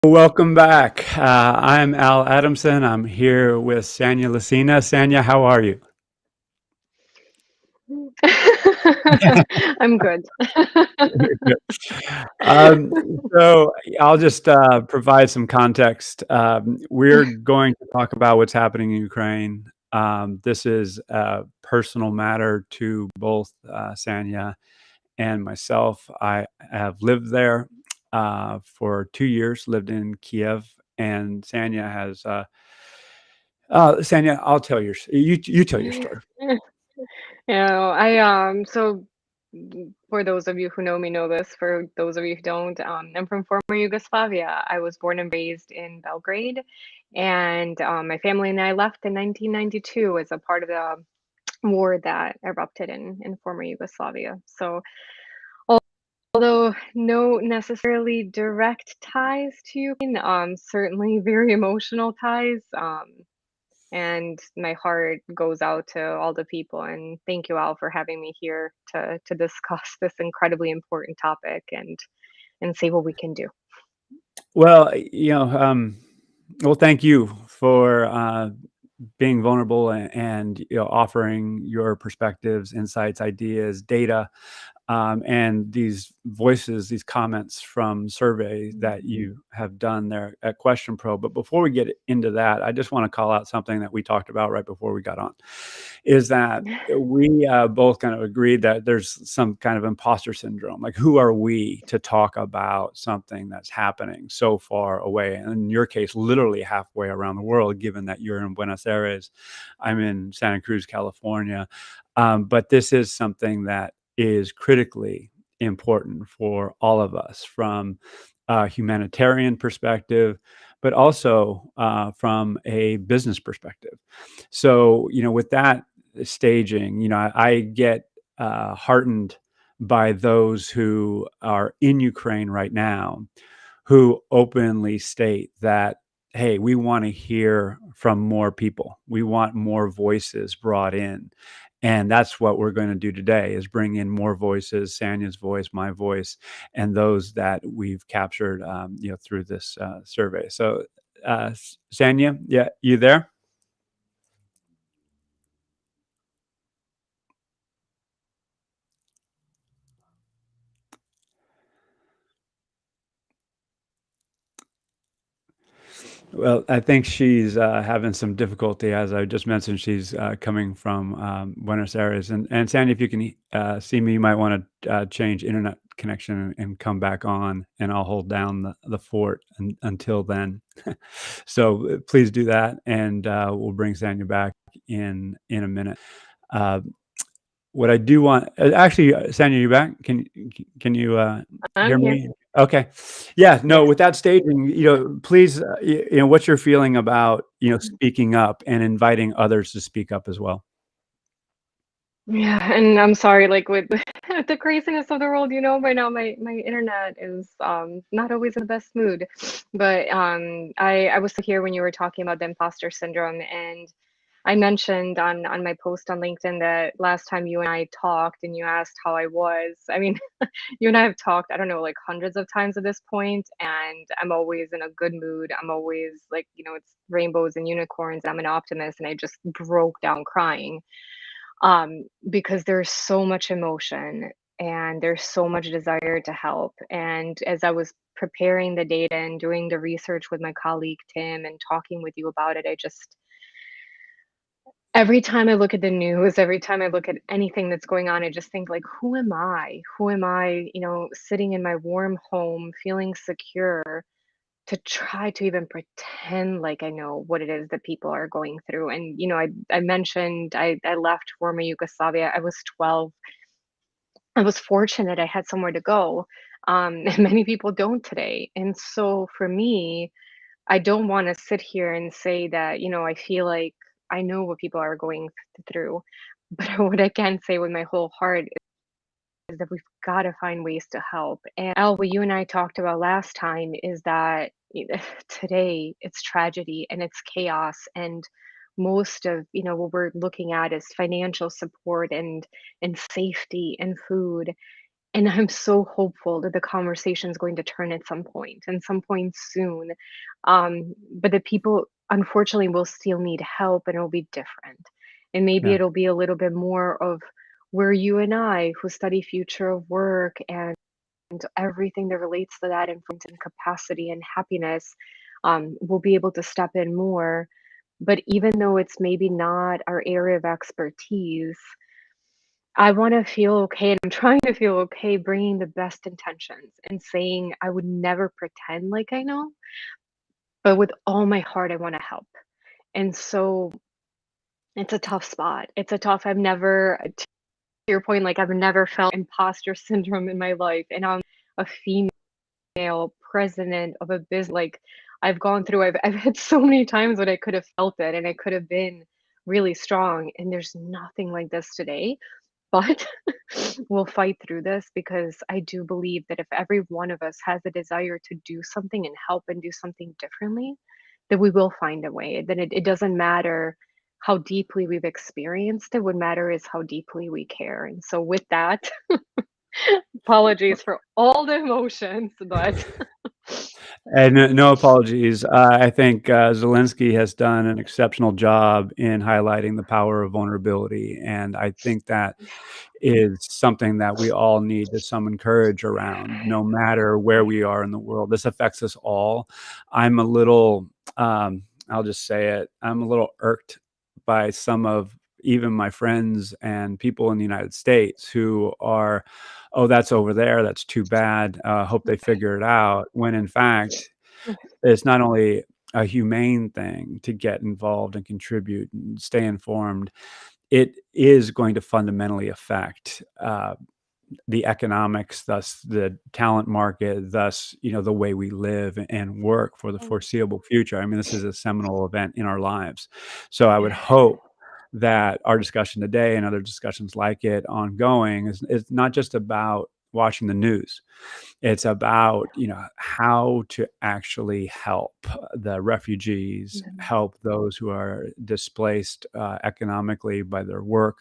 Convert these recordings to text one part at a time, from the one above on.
Welcome back. I'm Al Adamsen. I'm here with Sanja Licina. Sanja, how are you? I'm good. Good. Um, so I'll just provide some context. We're going to talk about what's happening in Ukraine. This is a personal matter to both Sanja and myself. I have lived there for 2 years, lived in Kiev, and Sanja has. Sanja, I'll tell you tell your story. So for those of you who know me know this, for those of you who don't, I'm from former Yugoslavia. I was born and raised in Belgrade, and my family and I left in 1992 as a part of the war that erupted in former Yugoslavia. So although no necessarily direct ties to Ukraine, certainly very emotional ties. And my heart goes out to all the people, and thank you all for having me here to discuss this incredibly important topic and see what we can do. Well, well, thank you for being vulnerable and offering your perspectives, insights, ideas, data, and these voices, these comments from surveys that you have done there at QuestionPro. But before we get into that, I just want to call out something that we talked about right before we got on, is that we both kind of agreed that there's some kind of imposter syndrome. Like, who are we to talk about something that's happening so far away? And in your case, literally halfway around the world, given that you're in Buenos Aires, I'm in Santa Cruz, California. But this is something that is critically important for all of us from a humanitarian perspective, but also from a business perspective. So, with that staging, I get heartened by those who are in Ukraine right now who openly state that, hey, we want to hear from more people. We want more voices brought in. And that's what we're going to do today, is bring in more voices, Sanja's voice, my voice, and those that we've captured, through this survey. So, Sanja, yeah, you there? Well, I think she's having some difficulty. As I just mentioned, she's coming from Buenos Aires. And Sandy, if you can see me, you might want to change internet connection and come back on, and I'll hold down the fort until then. So please do that, and we'll bring Sanya back in a minute. Uh, what I do want, actually, Sanya, you back? Can you I'm hear here. me? Okay. Yeah. No. Yes. With that staging, please, what's your feeling about speaking up and inviting others to speak up as well? Yeah, and I'm sorry, like with the craziness of the world, by now my internet is not always in the best mood. But I was here when you were talking about the imposter syndrome, and I mentioned on my post on LinkedIn that last time you and I talked and you asked how I was. I mean, you and I have talked, I don't know, like hundreds of times at this point, and I'm always in a good mood. I'm always like, it's rainbows and unicorns. I'm an optimist, and I just broke down crying because there's so much emotion and there's so much desire to help. And as I was preparing the data and doing the research with my colleague Tim and talking with you about it, I just every time I look at the news, every time I look at anything that's going on, I just think like, who am I? Who am I, sitting in my warm home, feeling secure to try to even pretend like I know what it is that people are going through. And, I mentioned I left former Yugoslavia. I was 12. I was fortunate I had somewhere to go. And many people don't today. And so for me, I don't want to sit here and say that, I feel like I know what people are going through. But what I can say with my whole heart is that we've got to find ways to help. And Al, what you and I talked about last time is that today it's tragedy and it's chaos, and most of what we're looking at is financial support and safety and food. And I'm so hopeful that the conversation is going to turn at some point and some point soon. But the people, unfortunately, will still need help and it'll be different. And maybe Yeah. it'll be a little bit more of where you and I, who study future of work and everything that relates to that and capacity and happiness, will be able to step in more. But even though it's maybe not our area of expertise, I wanna feel okay, and I'm trying to feel okay bringing the best intentions and saying I would never pretend like I know, but with all my heart, I wanna help. And so it's a tough spot. It's a tough I've never to your point, like, I've never felt imposter syndrome in my life, and I'm a female president of a business. Like, I've had so many times when I could have felt it, and I could have been really strong, and there's nothing like this today. But we'll fight through this because I do believe that if every one of us has a desire to do something and help and do something differently, that we will find a way. That it doesn't matter how deeply we've experienced it. What matter is how deeply we care. And so with that, apologies for all the emotions, but And no apologies. I think Zelensky has done an exceptional job in highlighting the power of vulnerability, and I think that is something that we all need to summon courage around, no matter where we are in the world. This affects us all. I'm a little, I'll just say it, I'm a little irked by some of even my friends and people in the United States who are, oh, that's over there. That's too bad. Hope they figure it out. When in fact, it's not only a humane thing to get involved and contribute and stay informed, it is going to fundamentally affect the economics, thus the talent market, thus, the way we live and work for the foreseeable future. I mean, this is a seminal event in our lives. So I would hope that our discussion today and other discussions like it ongoing is not just about watching the news. It's about, how to actually help the refugees, help those who are displaced economically by their work.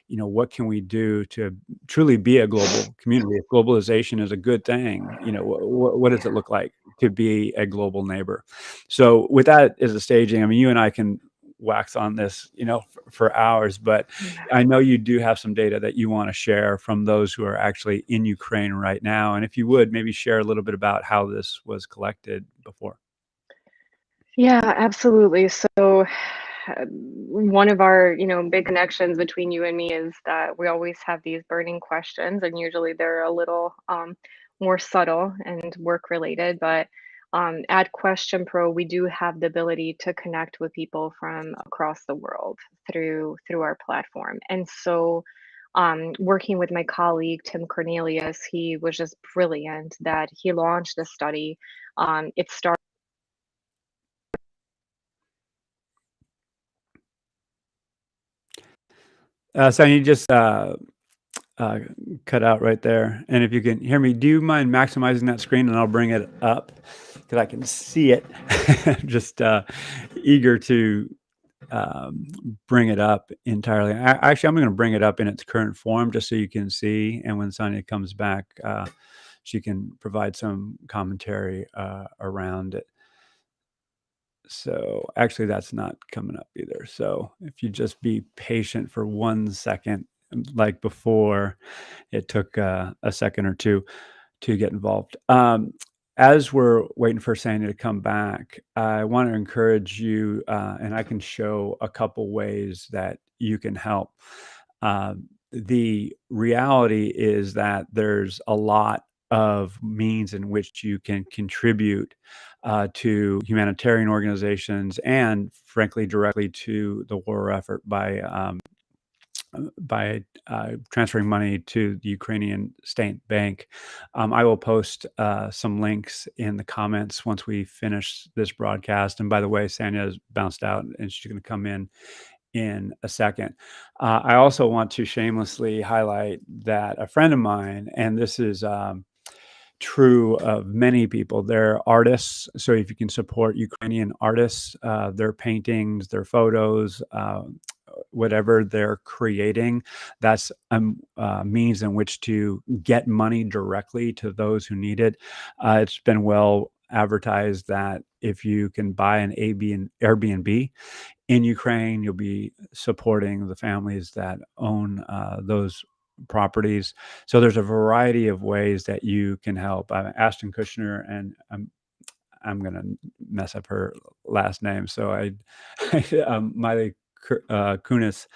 What can we do to truly be a global community? If globalization is a good thing, what does it look like to be a global neighbor? So with that as a staging, I mean, you and I can wax on this, for hours, but yeah. I know you do have some data that you want to share from those who are actually in Ukraine right now. And if you would, maybe share a little bit about how this was collected before. Yeah, absolutely. So, one of our, big connections between you and me is that we always have these burning questions, and usually they're a little more subtle and work related. But at QuestionPro, we do have the ability to connect with people from across the world through our platform. And so, working with my colleague Tim Cornelious, he was just brilliant that he launched a study. It started. So you just uh, cut out right there. And if you can hear me, do you mind maximizing that screen and I'll bring it up because I can see it. Just eager to bring it up entirely. Actually, I'm going to bring it up in its current form just so you can see. And when Sanja comes back, she can provide some commentary around it. So actually, that's not coming up either. So if you just be patient for 1 second, like before, it took a second or two to get involved. As we're waiting for Sanja to come back, I want to encourage you, and I can show a couple ways that you can help. The reality is that there's a lot of means in which you can contribute to humanitarian organizations and, frankly, directly to the war effort by transferring money to the Ukrainian State Bank. I will post some links in the comments once we finish this broadcast. And by the way, Sanja has bounced out and she's going to come in a second. I also want to shamelessly highlight that a friend of mine, and this is true of many people. They're artists. So if you can support Ukrainian artists, their paintings, their photos, whatever they're creating, that's a means in which to get money directly to those who need it. It's been well advertised that if you can buy an Airbnb in Ukraine, you'll be supporting the families that own those properties. So there's a variety of ways that you can help. Ashton Kushner, and I'm going to mess up her last name. So Miley Kunis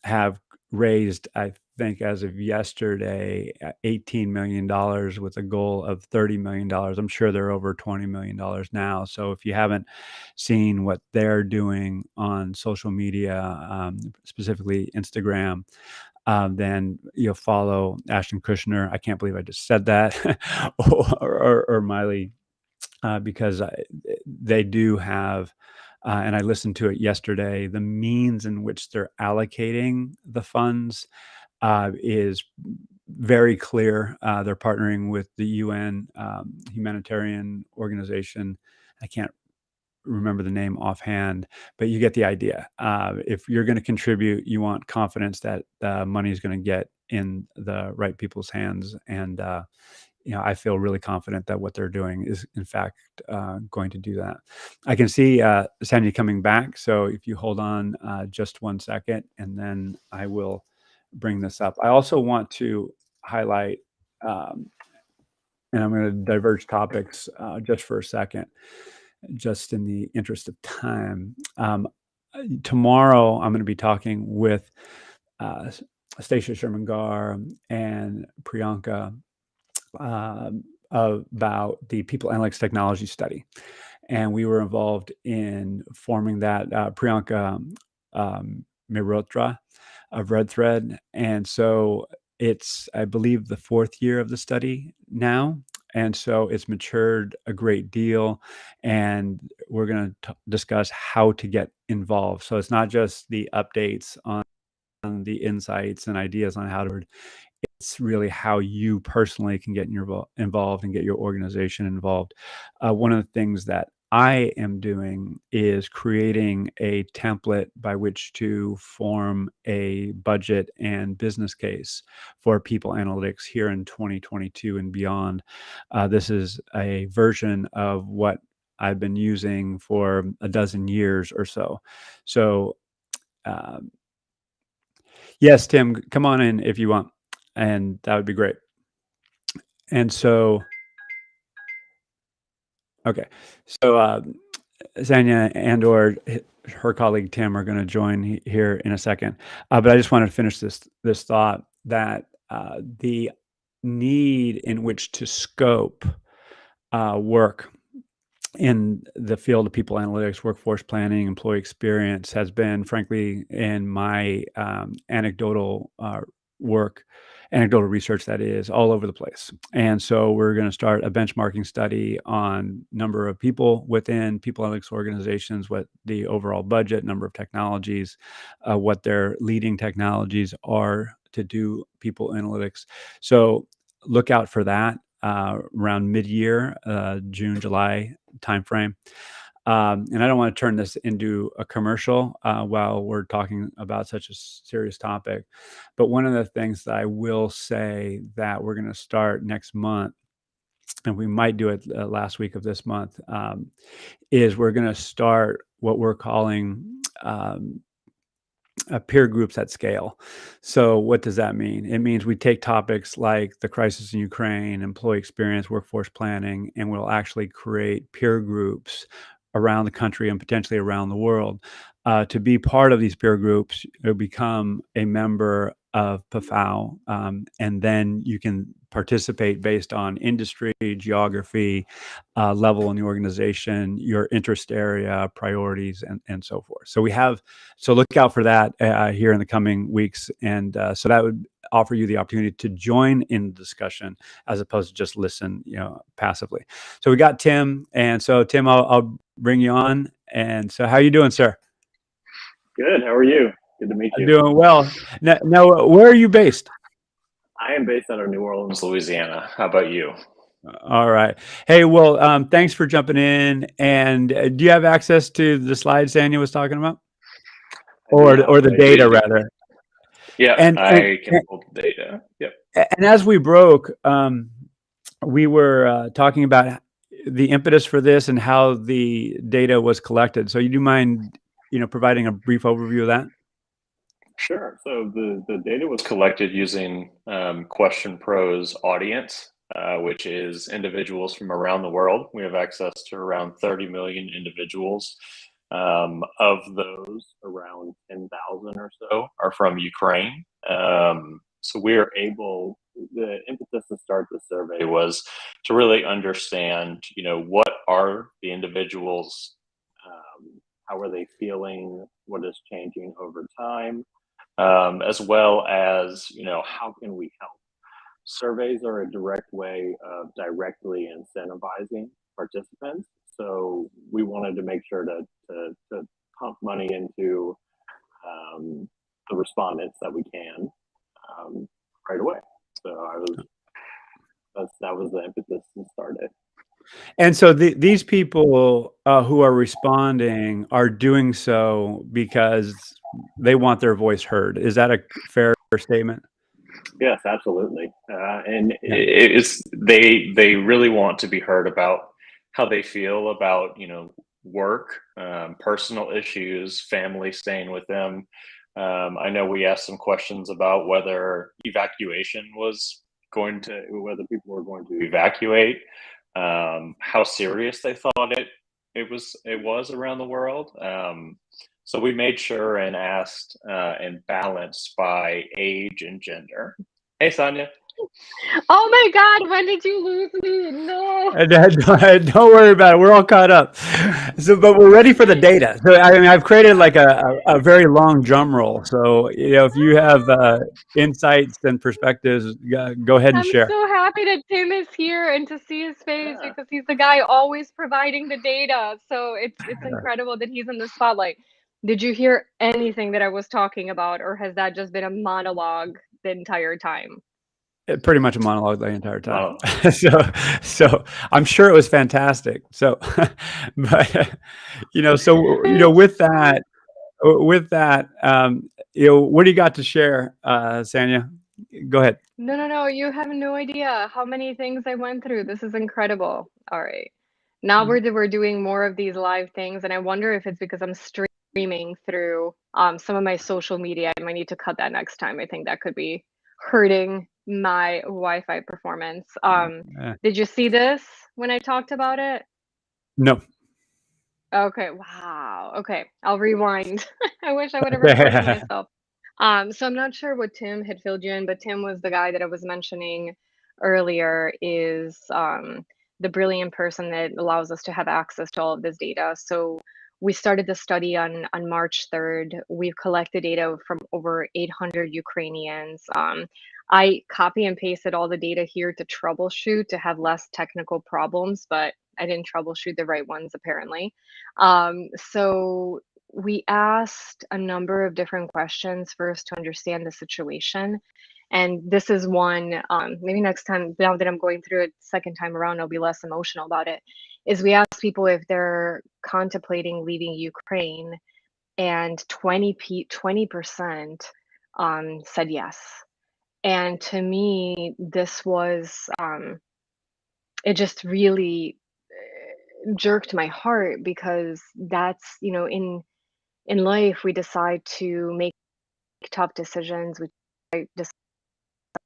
have raised, I think, as of yesterday, $18 million with a goal of $30 million. I'm sure they're over $20 million now. So if you haven't seen what they're doing on social media, specifically Instagram, then you'll follow Ashton Kushner. I can't believe I just said that, or Miley, because they do have, and I listened to it yesterday, the means in which they're allocating the funds is very clear. They're partnering with the UN humanitarian organization. I can't remember the name offhand, but you get the idea. If you're going to contribute, you want confidence that the money is going to get in the right people's hands. And I feel really confident that what they're doing is, in fact, going to do that. I can see Sanja coming back. So if you hold on just 1 second, and then I will bring this up. I also want to highlight, and I'm going to diverge topics just for a second, just in the interest of time. Tomorrow, I'm going to be talking with Stacia Sherman-Gar and Priyanka about the people analytics technology study. And we were involved in forming that. Priyanka Mehrotra of Red Thread. And so it's, I believe, the 4th year of the study now. And so it's matured a great deal. And we're going to discuss how to get involved. So it's not just the updates on the insights and ideas on how to. It's really how you personally can get involved and get your organization involved. One of the things that I am doing is creating a template by which to form a budget and business case for people analytics here in 2022 and beyond. This is a version of what I've been using for a dozen years or so. So, yes, Tim, come on in if you want. And that would be great. And so, okay. So Sanja and or her colleague Tim are going to join here in a second. But I just wanted to finish this thought that the need in which to scope work in the field of people analytics, workforce planning, employee experience has been, frankly, in my anecdotal research, that is, all over the place. And so we're going to start a benchmarking study on number of people within people analytics organizations, what the overall budget, number of technologies, what their leading technologies are to do people analytics. So look out for that around mid-year, June, July timeframe. And I don't want to turn this into a commercial while we're talking about such a serious topic. But one of the things that I will say that we're going to start next month, and we might do it last week of this month, is we're going to start what we're calling peer groups at scale. So what does that mean? It means we take topics like the crisis in Ukraine, employee experience, workforce planning, and we'll actually create peer groups around the country and potentially around the world. To be part of these peer groups, you'll become a member of PAFOW, and then you can participate based on industry, geography, level in the organization, your interest area, priorities, and so forth. So look out for that here in the coming weeks. And so that would offer you the opportunity to join in the discussion as opposed to just listen, passively. So we got Tim. And so Tim, I'll bring you on. And so how are you doing, sir? Good. How are you? Good to meet you. Doing well. Now, where are you based? I am based out of New Orleans, Louisiana. How about you? All right. Hey, well, thanks for jumping in. And do you have access to the slides Sanja was talking about? or Yeah, the data rather. Yeah, And I can pull the data. Yep. and as we broke, we were talking about the impetus for this and how the data was collected. So you do mind, providing a brief overview of that? Sure. So the data was collected using QuestionPro's audience, which is individuals from around the world. We have access to around 30 million individuals. Of those, around 10,000 or so are from Ukraine. So we are able, the impetus to start the survey was to really understand, what are the individuals, how are they feeling, what is changing over time, as well as, how can we help? Surveys are a direct way of directly incentivizing participants. So we wanted to make sure to pump money into the respondents that we can right away. So that was the impetus to start it. And so these people who are responding are doing so because they want their voice heard. Is that a fair statement? Yes, absolutely. And Yeah. they really want to be heard about how they feel about, work, personal issues, family staying with them. I know we asked some questions about whether whether people were going to evacuate, how serious they thought it was around the world. So we made sure and asked and balanced by age and gender. Hey, Sanja. Oh my God, when did you lose me? No. Don't worry about it. We're all caught up. So, but we're ready for the data. So, I mean, I've created like a very long drum roll. So, if you have insights and perspectives, go ahead and I'm share. so happy that Tim is here and to see his face because he's the guy always providing the data. So it's incredible that he's in the spotlight. Did you hear anything that I was talking about, or has that just been a monologue the entire time? Pretty much a monologue the entire time. Wow. So I'm sure it was fantastic. So, but with that, what do you got to share, Sanja? Go ahead. No, you have no idea how many things I went through. This is incredible. All right. Now we're doing more of these live things, and I wonder if it's because I'm streaming through some of my social media. I might need to cut that next time. I think that could be hurting my Wi-Fi performance. Did you see this when I talked about it? No. Okay, wow. Okay, I'll rewind. I wish I would have recorded myself. So I'm not sure what Tim had filled you in, but Tim was the guy that I was mentioning earlier, is the brilliant person that allows us to have access to all of this data. So we started the study on March 3rd. We've collected data from over 800 Ukrainians. I copy and pasted all the data here to troubleshoot, to have less technical problems, but I didn't troubleshoot the right ones apparently. So we asked a number of different questions first to understand the situation. And this is one, maybe next time, now that I'm going through it second time around, I'll be less emotional about it, is we asked people if they're contemplating leaving Ukraine, and 20% said yes. And to me, this was, it just really jerked my heart, because that's, in life, we decide to make tough decisions, we decide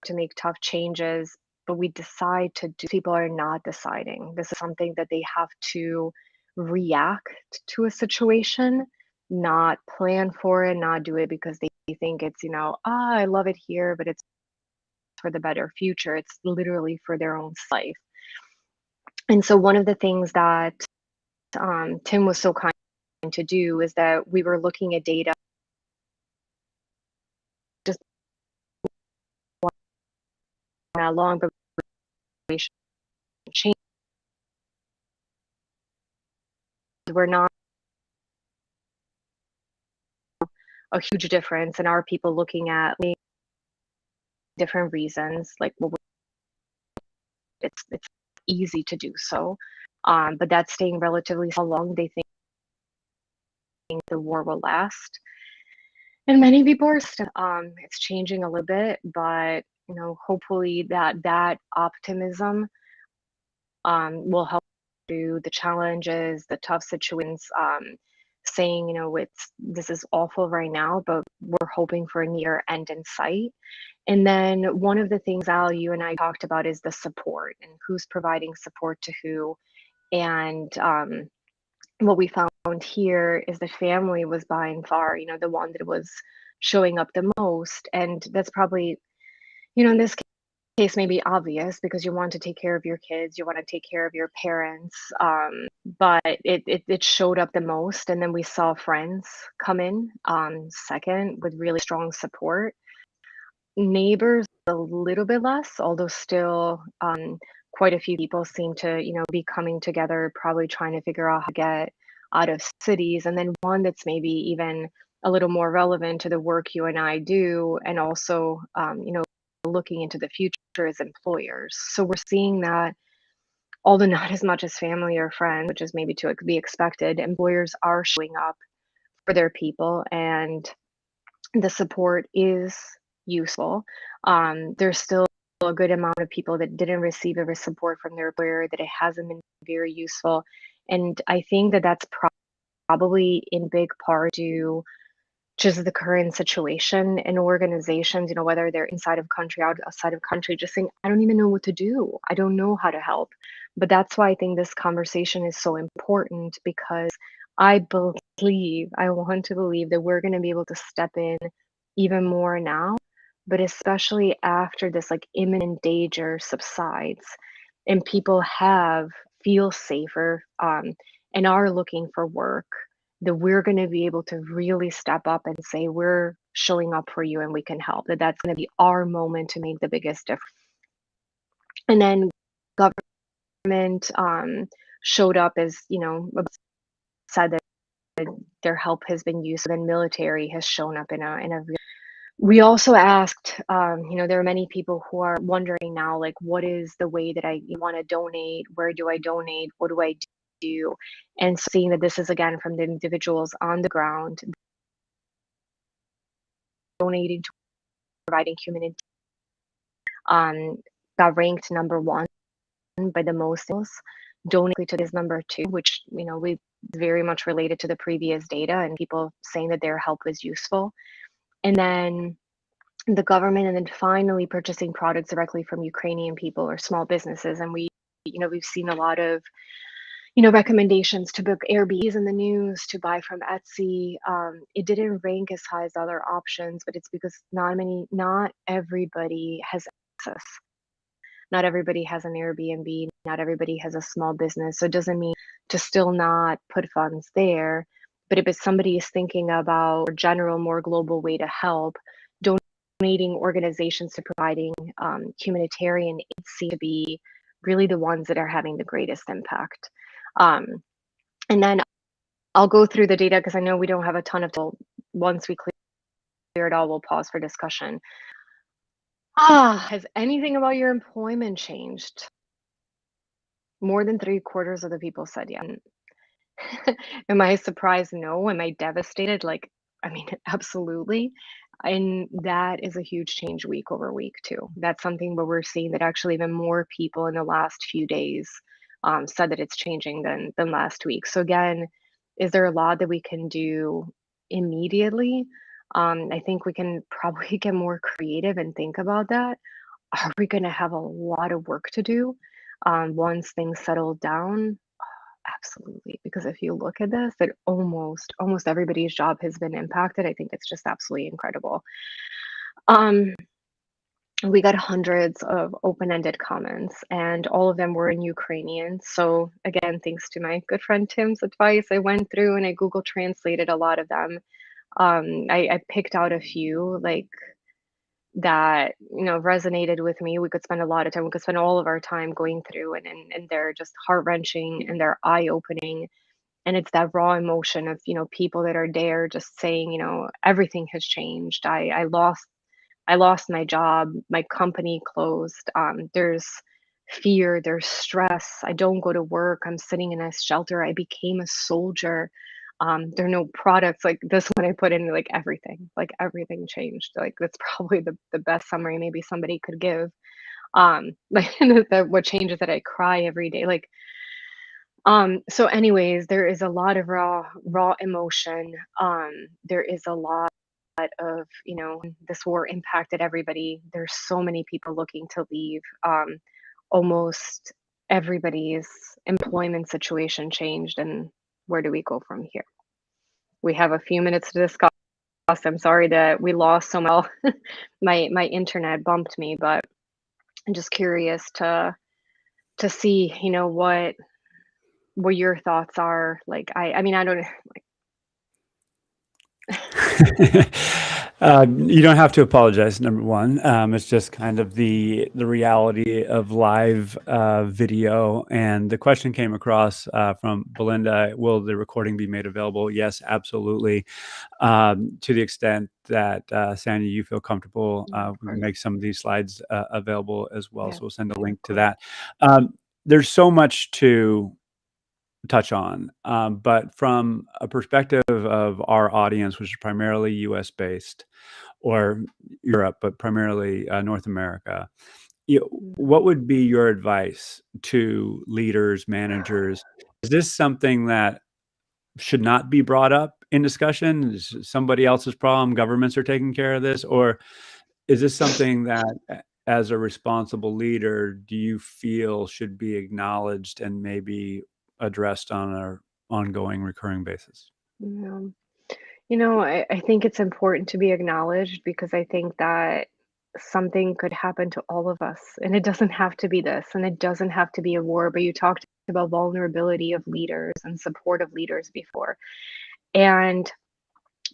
to make tough changes, but we decide to do, people are not deciding. This is something that they have to react to a situation, not plan for it, not do it because they think it's, I love it here, but it's for the better future. It's literally for their own life. And so one of the things that Tim was so kind to do is that we were looking at data just not long, but change. We're not a huge difference, and are people looking at different reasons, like, well, it's easy to do so, but that's staying relatively how long they think the war will last. And many people are still, it's changing a little bit, but hopefully that optimism will help through the challenges, the tough situations, saying, this is awful right now, but we're hoping for a near end in sight. And then one of the things, Al, you and I talked about is the support and who's providing support to who. And what we found here is the family was by and far, the one that was showing up the most. And that's probably, in this case may be obvious because you want to take care of your kids, you want to take care of your parents, but it showed up the most. And then we saw friends come in second with really strong support. Neighbors a little bit less, although still quite a few people seem to be coming together, probably trying to figure out how to get out of cities. And then one that's maybe even a little more relevant to the work you and I do, and also looking into the future as employers. So we're seeing that, although not as much as family or friends, which is maybe to be expected, employers are showing up for their people, and the support is useful. There's still a good amount of people that didn't receive every support from their employer, that it hasn't been very useful. And I think that that's probably in big part due just the current situation in organizations, whether they're inside of country, outside of country, just saying, I don't even know what to do. I don't know how to help. But that's why I think this conversation is so important, because I want to believe that we're going to be able to step in even more now, but especially after this like imminent danger subsides and people feel safer, and are looking for work, that we're going to be able to really step up and say, we're showing up for you and we can help. That's going to be our moment to make the biggest difference. And then government showed up as, said that their help has been used. Then military has shown up in a we also asked, there are many people who are wondering now, like, what is the way that I want to donate? Where do I donate? What do I do? And seeing that this is again from the individuals on the ground donating to providing humanity, got ranked number one by the most. Donating to this number two, which we very much related to the previous data and people saying that their help was useful. And then the government, and then finally purchasing products directly from Ukrainian people or small businesses. And we've seen a lot of recommendations to book Airbnbs in the news, to buy from Etsy. It didn't rank as high as other options, but it's because not everybody has access. Not everybody has an Airbnb. Not everybody has a small business. So it doesn't mean to still not put funds there. But if somebody is thinking about a general, more global way to help, donating organizations to providing humanitarian aid seem to be really the ones that are having the greatest impact. And then I'll go through the data because I know we don't have a ton of time. Once we clear it all, we'll pause for discussion. Has anything about your employment changed? More than 3/4 of the people said yeah. Am I surprised? No. Am I devastated? Like, I mean, absolutely. And that is a huge change week over week too. That's something where we're seeing that actually even more people in the last few days said that it's changing than last week. So again, is there a lot that we can do immediately? I think we can probably get more creative and think about that. Are we going to have a lot of work to do once things settle down? Absolutely, because if you look at this, that almost everybody's job has been impacted. I think it's just absolutely incredible. We got hundreds of open-ended comments, and all of them were in Ukrainian. So again, thanks to my good friend Tim's advice, I went through and I Google translated a lot of them. I picked out a few like that resonated with me. We could spend a lot of time. We could spend all of our time going through, and they're just heart-wrenching and they're eye-opening. And it's that raw emotion of people that are there just saying everything has changed. I lost my job, my company closed. There's fear, there's stress. I don't go to work. I'm sitting in a shelter. I became a soldier. There are no products like this one I put in, like everything changed. Like that's probably the best summary maybe somebody could give. Like what changes that I cry every day. Like so anyways, there is a lot of raw emotion. There is a lot of, this war impacted everybody. There's so many people looking to leave. Almost everybody's employment situation changed, and where do we go from here? We have a few minutes to discuss. I'm sorry that we lost so much. My internet bumped me, but I'm just curious to see, what your thoughts are. Like I mean, I don't You don't have to apologize, number one. It's just kind of the reality of live video. And the question came across from Belinda, will the recording be made available? Yes, absolutely. To the extent that, Sanja, you feel comfortable, of we can course. make some of these slides available as well. Yeah, So we'll send a of link to course. that. There's so much to touch on. But from a perspective of our audience, which is primarily US based or Europe, but primarily North America, Mhm. what would be your advice to leaders, managers? Is this something that should not be brought up in discussion? Is it somebody else's problem? Governments are taking care of this? Or is this something that, as a responsible leader, do you feel should be acknowledged and maybe addressed on an ongoing, recurring basis? Yeah. I think it's important to be acknowledged because I think that something could happen to all of us. And it doesn't have to be this, and it doesn't have to be a war, but you talked about vulnerability of leaders and support of leaders before. And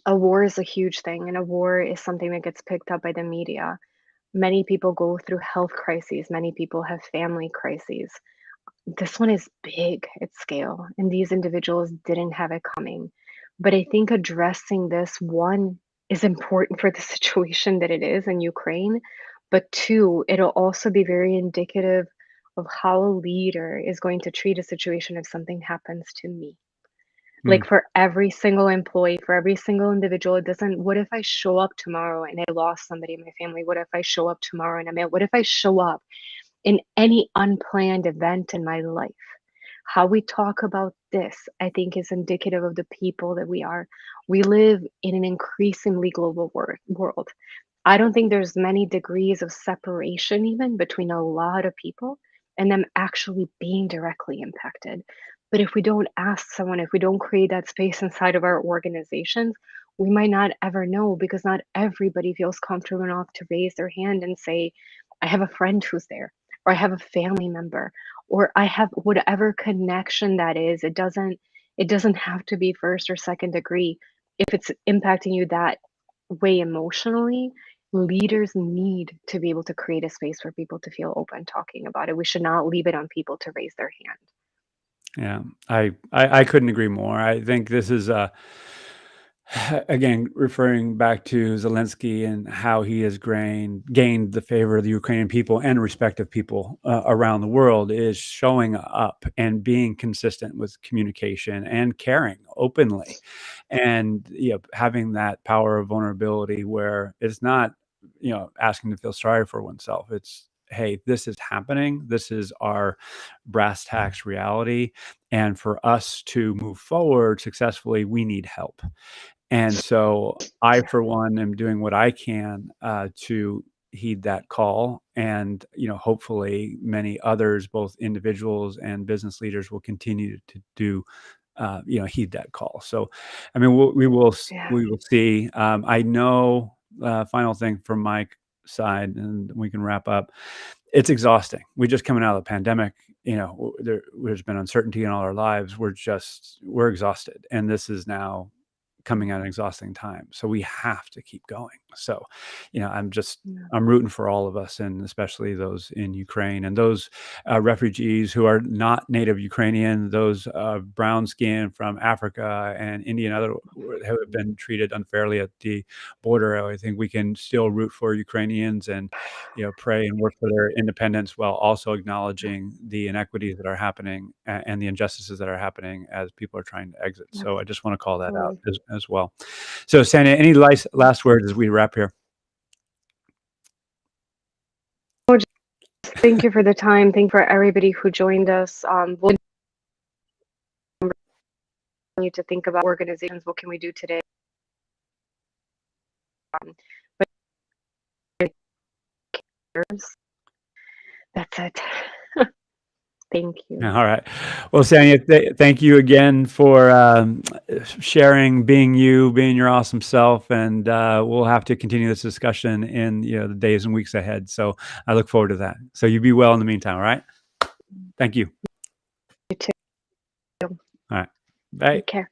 a war is a huge thing, and a war is something that gets picked up by the media. Many people go through health crises, many people have family crises. This one is big at scale, and these individuals didn't have it coming. But I think addressing this, one, is important for the situation that it is in Ukraine, but two, it'll also be very indicative of how a leader is going to treat a situation if something happens to me. Mm, Like for every single employee, for every single individual, it doesn't, what if I show up tomorrow and I lost somebody in my family? What if I show up tomorrow and what if I show up in any unplanned event in my life? How we talk about this, I think, is indicative of the people that we are. We live in an increasingly global world. I don't think there's many degrees of separation even between a lot of people and them actually being directly impacted. But if we don't ask someone, if we don't create that space inside of our organizations, we might not ever know because not everybody feels comfortable enough to raise their hand and say, I have a friend who's there, or I have a family member, or I have whatever connection that is. It doesn't have to be first or second degree. If it's impacting you that way emotionally, leaders need to be able to create a space for people to feel open talking about it. We should not leave it on people to raise their hand. yeah, I couldn't agree more. I think this is again, referring back to Zelensky and how he has gained the favor of the Ukrainian people and respect of people around the world, is showing up and being consistent with communication and caring openly, and having that power of vulnerability where it's not asking to feel sorry for oneself. It's, hey, this is happening. This is our brass tacks reality, and for us to move forward successfully, we need help. And so I, for one, am doing what I can to heed that call. And, hopefully many others, both individuals and business leaders, will continue to do, heed that call. So, I mean, Yeah. we will see. I know, final thing from my side, and we can wrap up. It's exhausting. We're just coming out of the pandemic. There's been uncertainty in all our lives. We're exhausted. And this is now coming at an exhausting time. So we have to keep going. So, I'm Yeah. rooting for all of us, and especially those in Ukraine and those refugees who are not native Ukrainian, those brown skin from Africa and India and other who have been treated unfairly at the border. I think we can still root for Ukrainians and, pray and work for their independence while also acknowledging the inequities that are happening and the injustices that are happening as people are trying to exit. So I just want to call that out as well. So, Sanja, any last words as we wrap here? Thank you for the time. Thank you for everybody who joined us. We'll need to think about organizations. What can we do today? But that's it. Thank you. All right. Well, Sanja, thank you again for sharing, being your awesome self, and we'll have to continue this discussion in the days and weeks ahead. So I look forward to that. So you be well in the meantime. All right. Thank you. You too. All right. Bye. Take care.